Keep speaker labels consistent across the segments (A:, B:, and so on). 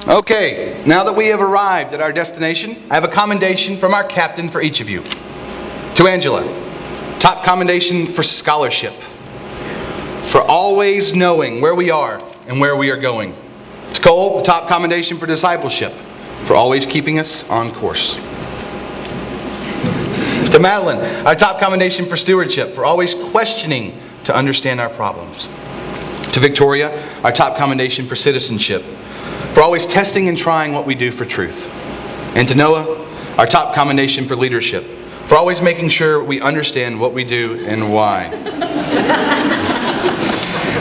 A: Okay, now that we have arrived at our destination, I have a commendation from our captain for each of you. To Angela, top commendation for scholarship, for always knowing where we are and where we are going. To Cole, the top commendation for discipleship, for always keeping us on course. To Madeline, our top commendation for stewardship, for always questioning to understand our problems. To Victoria, our top commendation for citizenship, for always testing and trying what we do for truth. And to Noah, our top commendation for leadership, for always making sure we understand what we do and why.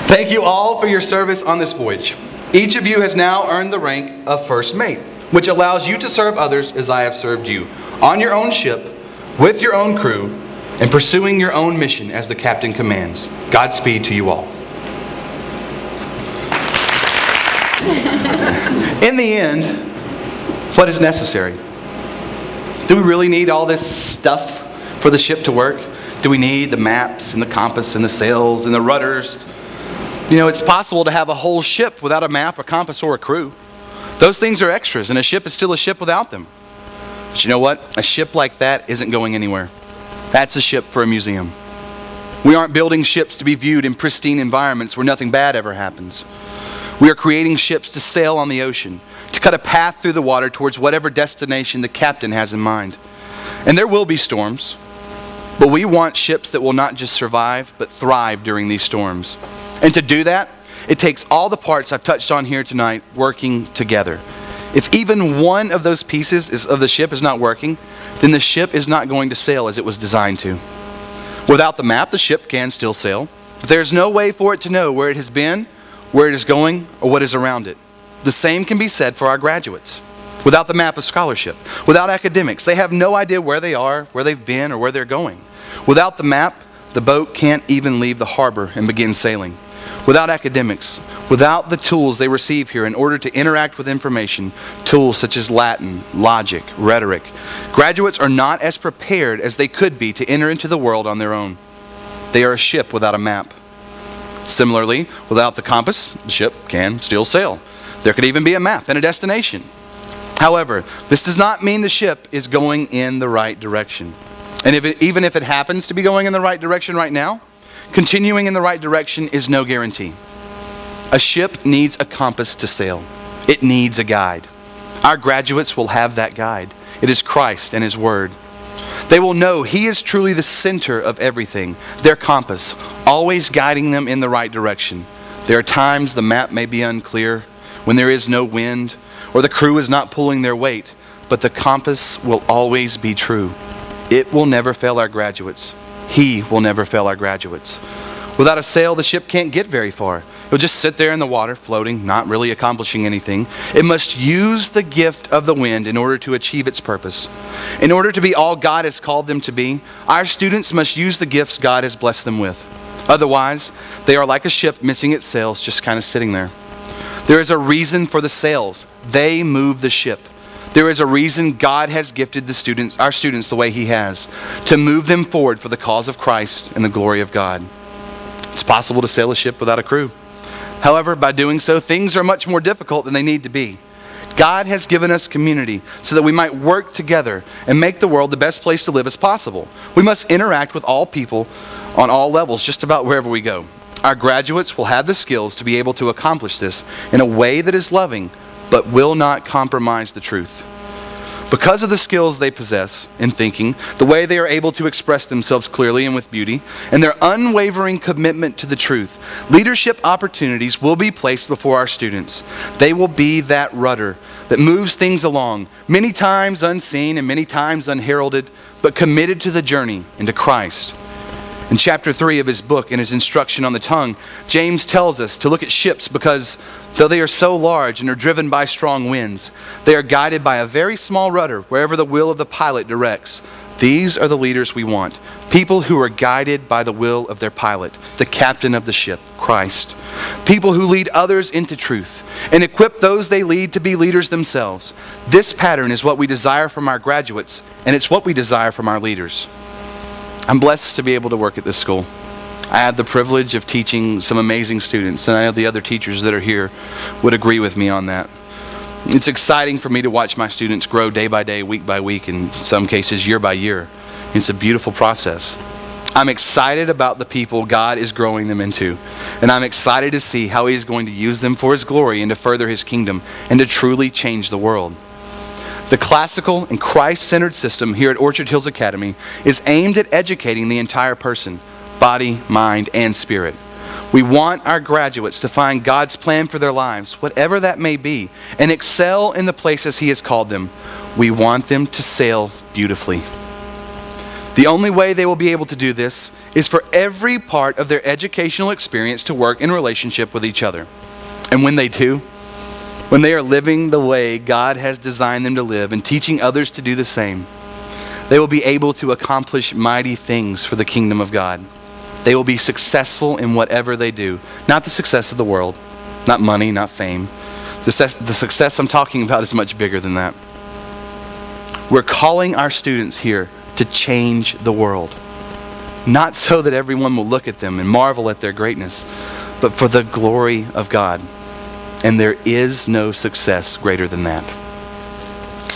A: Thank you all for your service on this voyage. Each of you has now earned the rank of first mate, which allows you to serve others as I have served you, on your own ship, with your own crew, and pursuing your own mission as the captain commands. Godspeed to you all. In the end, what is necessary? Do we really need all this stuff for the ship to work? Do we need the maps and the compass and the sails and the rudders? You know, it's possible to have a whole ship without a map, a compass, or a crew. Those things are extras, and a ship is still a ship without them. But you know what? A ship like that isn't going anywhere. That's a ship for a museum. We aren't building ships to be viewed in pristine environments where nothing bad ever happens. We are creating ships to sail on the ocean, to cut a path through the water towards whatever destination the captain has in mind. And there will be storms, but we want ships that will not just survive, but thrive during these storms. And to do that, it takes all the parts I've touched on here tonight working together. If even one of those pieces of the ship is not working, then the ship is not going to sail as it was designed to. Without the map, the ship can still sail, but there's no way for it to know where it has been, where it is going, or what is around it. The same can be said for our graduates. Without the map of scholarship, without academics, they have no idea where they are, where they've been, or where they're going. Without the map, the boat can't even leave the harbor and begin sailing. Without academics, without the tools they receive here in order to interact with information, tools such as Latin, logic, rhetoric, graduates are not as prepared as they could be to enter into the world on their own. They are a ship without a map. Similarly, without the compass, the ship can still sail. There could even be a map and a destination. However, this does not mean the ship is going in the right direction. And even if it happens to be going in the right direction right now, continuing in the right direction is no guarantee. A ship needs a compass to sail. It needs a guide. Our graduates will have that guide. It is Christ and His Word. They will know He is truly the center of everything, their compass, always guiding them in the right direction. There are times the map may be unclear, when there is no wind, or the crew is not pulling their weight, but the compass will always be true. It will never fail our graduates. He will never fail our graduates. Without a sail, the ship can't get very far. It will just sit there in the water, floating, not really accomplishing anything. It must use the gift of the wind in order to achieve its purpose. In order to be all God has called them to be, our students must use the gifts God has blessed them with. Otherwise, they are like a ship missing its sails, just kind of sitting there. There is a reason for the sails. They move the ship. There is a reason God has gifted our students the way He has, to move them forward for the cause of Christ and the glory of God. It's possible to sail a ship without a crew. However, by doing so, things are much more difficult than they need to be. God has given us community so that we might work together and make the world the best place to live as possible. We must interact with all people on all levels, just about wherever we go. Our graduates will have the skills to be able to accomplish this in a way that is loving, but will not compromise the truth. Because of the skills they possess in thinking, the way they are able to express themselves clearly and with beauty, and their unwavering commitment to the truth, leadership opportunities will be placed before our students. They will be that rudder that moves things along, many times unseen and many times unheralded, but committed to the journey into Christ. In chapter 3 of his book, in his instruction on the tongue, James tells us to look at ships because though they are so large and are driven by strong winds, they are guided by a very small rudder wherever the will of the pilot directs. These are the leaders we want. People who are guided by the will of their pilot, the captain of the ship, Christ. People who lead others into truth and equip those they lead to be leaders themselves. This pattern is what we desire from our graduates, and it's what we desire from our leaders. I'm blessed to be able to work at this school. I had the privilege of teaching some amazing students, and I know the other teachers that are here would agree with me on that. It's exciting for me to watch my students grow day by day, week by week, in some cases year by year. It's a beautiful process. I'm excited about the people God is growing them into. And I'm excited to see how He is going to use them for His glory and to further His kingdom and to truly change the world. The classical and Christ-centered system here at Orchard Hills Academy is aimed at educating the entire person, body, mind, and spirit. We want our graduates to find God's plan for their lives, whatever that may be, and excel in the places He has called them. We want them to sail beautifully. The only way they will be able to do this is for every part of their educational experience to work in relationship with each other. And when they do, when they are living the way God has designed them to live and teaching others to do the same, they will be able to accomplish mighty things for the kingdom of God. They will be successful in whatever they do. Not the success of the world, not money, not fame. The success I'm talking about is much bigger than that. We're calling our students here to change the world. Not so that everyone will look at them and marvel at their greatness, but for the glory of God. And there is no success greater than that.